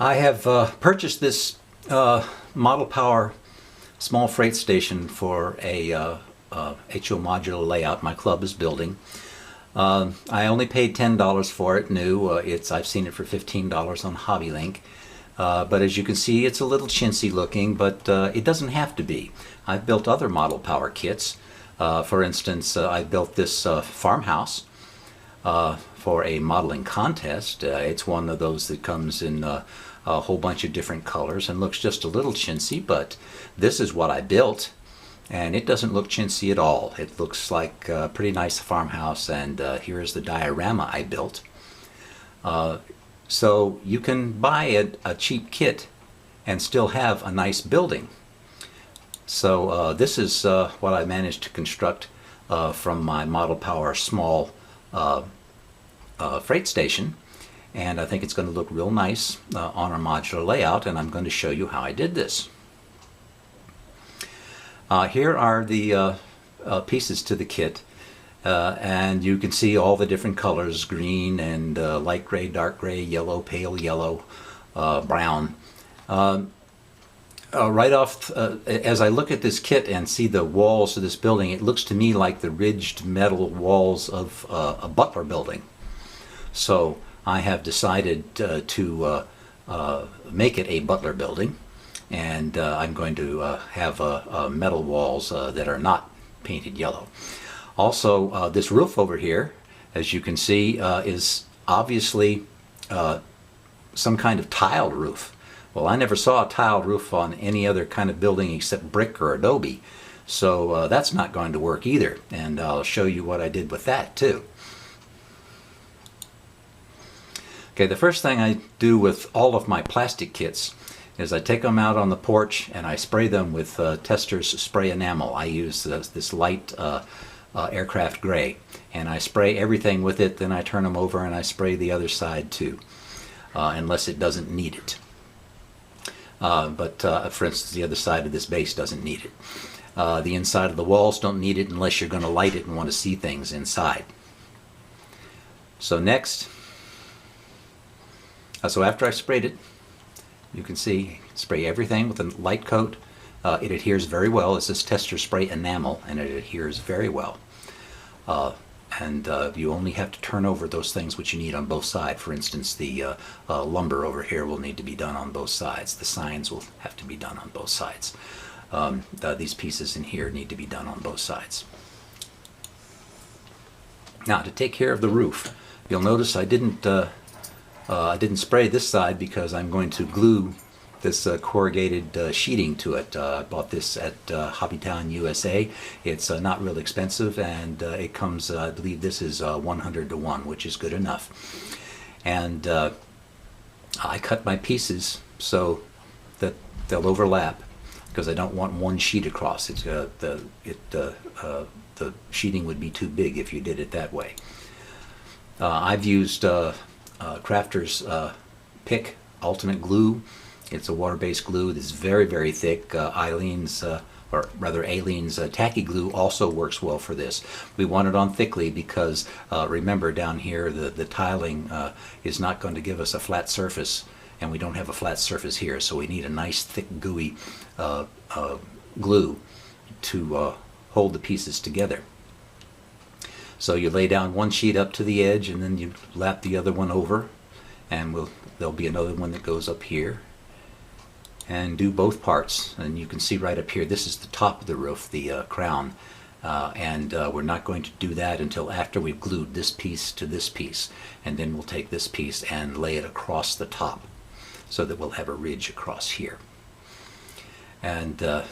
I have purchased this Model Power small freight station for a HO modular layout my club is building. I only paid $10 for it new. I've seen it for $15 on HobbyLink. But as you can see, it's a little chintzy looking, but it doesn't have to be. I've built other Model Power kits. For instance, I built this farmhouse for a modeling contest. It's one of those that comes in a whole bunch of different colors and looks just a little chintzy, but this is what I built, and it doesn't look chintzy at all. It looks like a pretty nice farmhouse, and here's the diorama I built. So you can buy a cheap kit and still have a nice building. So this is what I managed to construct from my Model Power small freight station, and I think it's going to look real nice on our modular layout, and I'm going to show you how I did this. Here are the pieces to the kit, and you can see all the different colors: green and light gray, dark gray, yellow, pale yellow, brown. Right off, as I look at this kit and see the walls of this building, it looks to me like the ridged metal walls of a Butler building. So I have decided to make it a Butler building, and I'm going to have metal walls that are not painted yellow. Also, this roof over here, as you can see, is obviously some kind of tiled roof. Well, I never saw a tiled roof on any other kind of building except brick or adobe, so that's not going to work either, and I'll show you what I did with that too. Okay, the first thing I do with all of my plastic kits is I take them out on the porch and I spray them with Testor's spray enamel. I use this light aircraft gray, and I spray everything with it, then I turn them over and I spray the other side too, unless it doesn't need it. For instance, the other side of this base doesn't need it. The inside of the walls don't need it unless you're going to light it and want to see things inside. So next, so after I've sprayed it, you can see, spray everything with a light coat. It adheres very well. It's this Testor spray enamel, and it adheres very well. You only have to turn over those things which you need on both sides. For instance, the lumber over here will need to be done on both sides. The signs will have to be done on both sides. These pieces in here need to be done on both sides. Now, to take care of the roof, you'll notice I didn't spray this side because I'm going to glue this corrugated sheeting to it. I bought this at Hobbytown, USA. It's not real expensive, and it comes, I believe this is 100-to-1, which is good enough. And I cut my pieces so that they'll overlap, because I don't want one sheet across. The sheeting would be too big if you did it that way. I've used Crafter's Pick Ultimate Glue. It's a water-based glue that's very, very thick. Aileen's Tacky Glue also works well for this. We want it on thickly because remember, down here the tiling is not going to give us a flat surface, and we don't have a flat surface here, so we need a nice thick gooey glue to hold the pieces together. So you lay down one sheet up to the edge, and then you lap the other one over, and there'll be another one that goes up here, and do both parts. And you can see right up here, this is the top of the roof, the crown, and we're not going to do that until after we've glued this piece to this piece, and then we'll take this piece and lay it across the top so that we'll have a ridge across here. And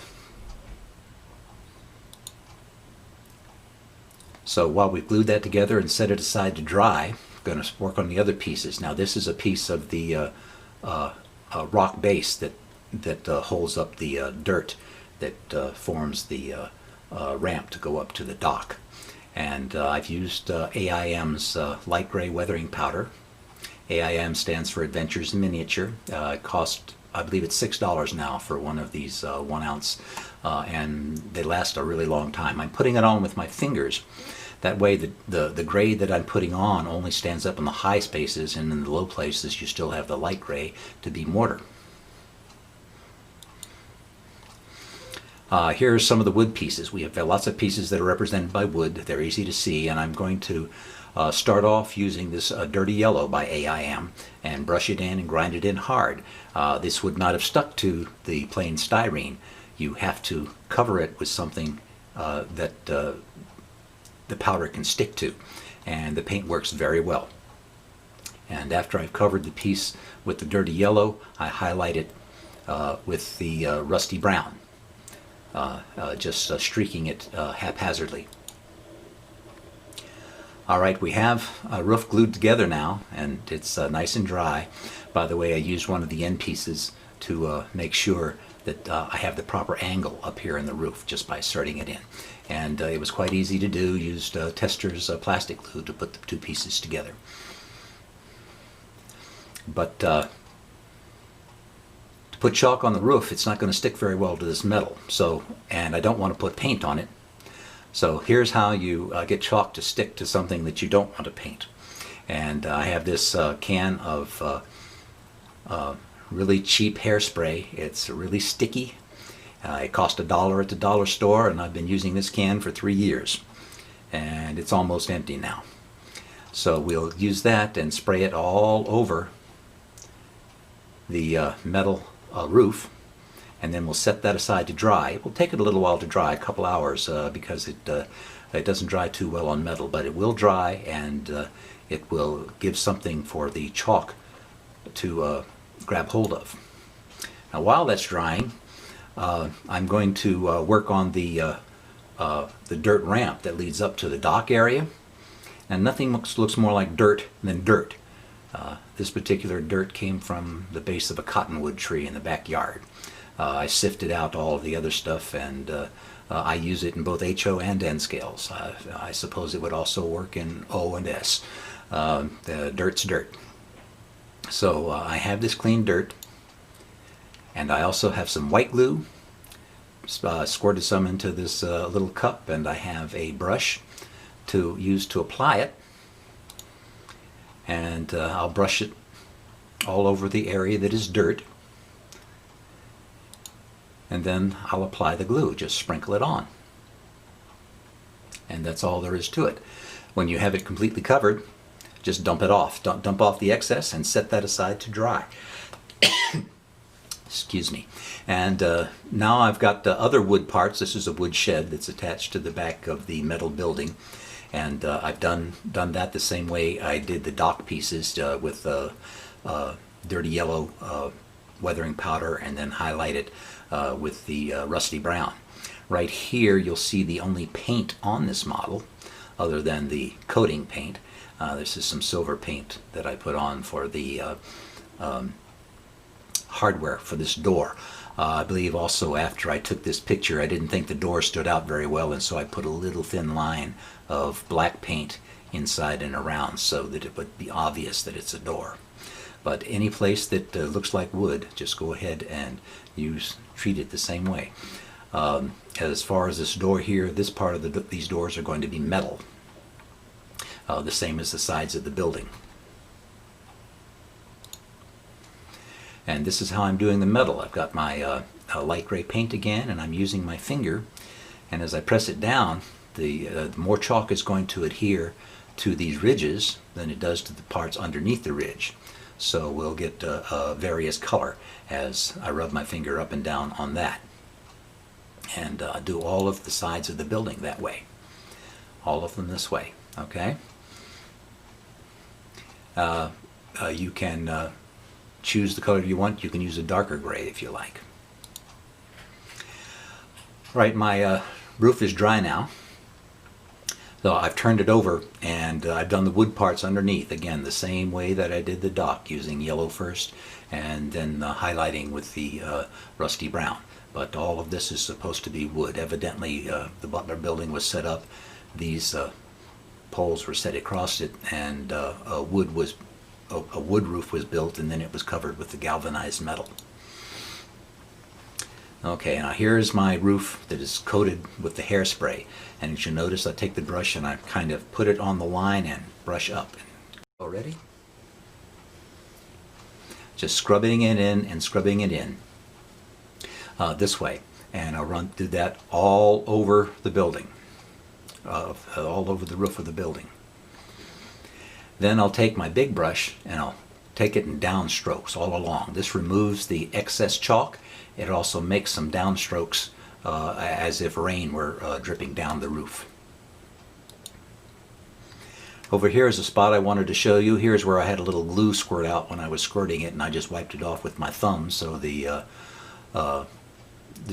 so while we've glued that together and set it aside to dry, we're going to work on the other pieces. Now, this is a piece of the rock base that holds up the dirt that forms the ramp to go up to the dock. And I've used AIM's light gray weathering powder. AIM stands for Adventures in Miniature. It cost, I believe it's $6 now for one of these 1 ounce, and they last a really long time. I'm putting it on with my fingers. That way the gray that I'm putting on only stands up in the high spaces, and in the low places you still have the light gray to be mortar. Here are some of the wood pieces. We have lots of pieces that are represented by wood. They're easy to see, and I'm going to start off using this Dirty Yellow by AIM and brush it in and grind it in hard. This would not have stuck to the plain styrene. You have to cover it with something that the powder can stick to, and the paint works very well. And after I've covered the piece with the Dirty Yellow, I highlight it with the Rusty Brown. Just streaking it haphazardly. Alright, we have a roof glued together now, and it's nice and dry. By the way, I used one of the end pieces to make sure that I have the proper angle up here in the roof just by inserting it in. And it was quite easy to do. Used Tester's plastic glue to put the two pieces together. But to put chalk on the roof, it's not going to stick very well to this metal. So, and I don't want to put paint on it. So here's how you get chalk to stick to something that you don't want to paint. And I have this can of really cheap hairspray. It's really sticky. It cost $1 at the dollar store, and I've been using this can for 3 years. And it's almost empty now. So we'll use that and spray it all over the metal roof, and then we'll set that aside to dry. It will take it a little while to dry, a couple hours, because it doesn't dry too well on metal, but it will dry, and it will give something for the chalk to grab hold of. Now while that's drying, I'm going to work on the dirt ramp that leads up to the dock area, and nothing looks more like dirt than dirt. This particular dirt came from the base of a cottonwood tree in the backyard. I sifted out all of the other stuff, and I use it in both HO and N scales. I suppose it would also work in O and S. The dirt's dirt. So I have this clean dirt, and I also have some white glue. Squirted some into this little cup, and I have a brush to use to apply it. And I'll brush it all over the area that is dirt, and then I'll apply the glue. Just sprinkle it on, and that's all there is to it. When you have it completely covered, just dump it off. Dump off the excess and set that aside to dry. Excuse me. And now I've got other wood parts. This is a wood shed that's attached to the back of the metal building. And I've done that the same way I did the dock pieces with Dirty Yellow weathering powder, and then highlight it with the Rusty Brown. Right here you'll see the only paint on this model other than the coating paint. This is some silver paint that I put on for the hardware for this door. I believe also after I took this picture, I didn't think the door stood out very well, and so I put a little thin line of black paint inside and around so that it would be obvious that it's a door. But any place that looks like wood, just go ahead and treat it the same way. As far as this door here, this part of these doors are going to be metal, the same as the sides of the building. And this is how I'm doing the metal. I've got my light gray paint again, and I'm using my finger, and as I press it down, the more chalk is going to adhere to these ridges than it does to the parts underneath the ridge. So we'll get various color as I rub my finger up and down on that. And do all of the sides of the building that way. All of them this way, okay? You can choose the color you want. You can use a darker gray if you like. Right, my roof is dry now. So I've turned it over, and I've done the wood parts underneath, again the same way that I did the dock, using yellow first and then highlighting with the Rusty Brown. But all of this is supposed to be wood. Evidently the Butler building was set up, these poles were set across it, and a wood roof was built, and then it was covered with the galvanized metal. Okay, now here's my roof that is coated with the hairspray. And as you notice, I take the brush and I kind of put it on the line and brush up. Already? Just scrubbing it in and scrubbing it in this way. And I'll do that all over the building, all over the roof of the building. Then I'll take my big brush and I'll take it in down strokes all along. This removes the excess chalk. It also makes some downstrokes as if rain were dripping down the roof. Over here is a spot I wanted to show you. Here's where I had a little glue squirt out when I was squirting it, and I just wiped it off with my thumb, so the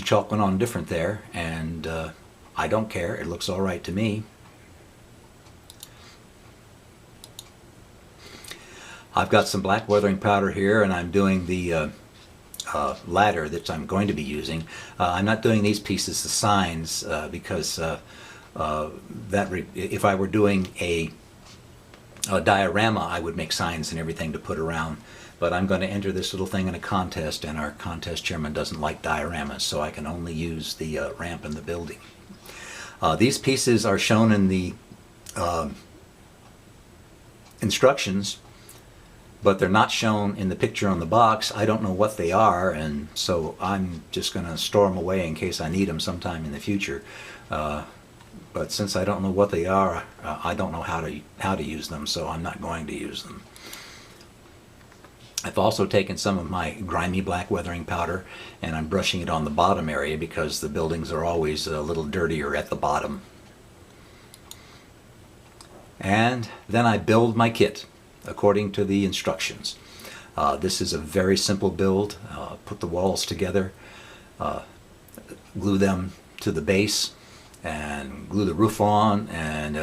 chalk went on different there, and I don't care. It looks all right to me. I've got some black weathering powder here, and I'm doing the ladder that I'm going to be using. I'm not doing these pieces as signs because if I were doing a diorama, I would make signs and everything to put around. But I'm going to enter this little thing in a contest, and our contest chairman doesn't like dioramas, so I can only use the ramp and the building. These pieces are shown in the instructions, but they're not shown in the picture on the box. I don't know what they are, and so I'm just going to store them away in case I need them sometime in the future. But since I don't know what they are, I don't know how to use them, so I'm not going to use them. I've also taken some of my grimy black weathering powder, and I'm brushing it on the bottom area because the buildings are always a little dirtier at the bottom. And then I build my kit according to the instructions. This is a very simple build. Put the walls together, glue them to the base, and glue the roof on, and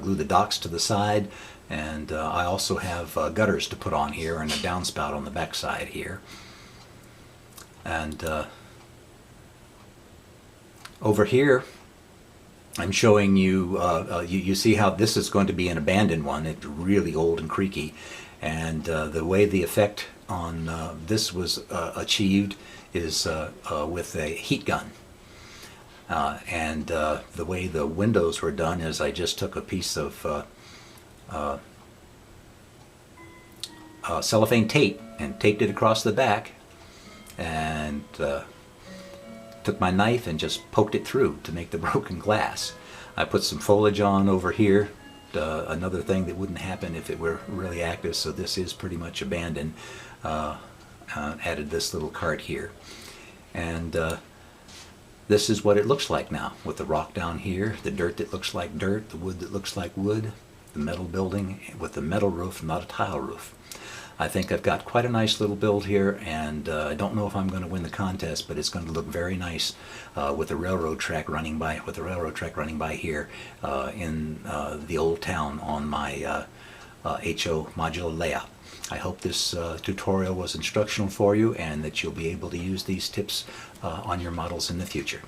glue the docks to the side. And I also have gutters to put on here and a downspout on the back side here. And over here I'm showing you, you see how this is going to be an abandoned one. It's really old and creaky, and the way the effect on this was achieved is with a heat gun. And the way the windows were done is I just took a piece of cellophane tape and taped it across the back, and took my knife and just poked it through to make the broken glass. I put some foliage on over here, another thing that wouldn't happen if it were really active, so this is pretty much abandoned. Added this little cart here, and this is what it looks like now, with the rock down here, the dirt that looks like dirt, the wood that looks like wood, the metal building with the metal roof, not a tile roof. I think I've got quite a nice little build here, and I don't know if I'm going to win the contest, but it's going to look very nice with the railroad track running by, here in the old town on my HO modular layout. I hope this tutorial was instructional for you, and that you'll be able to use these tips on your models in the future.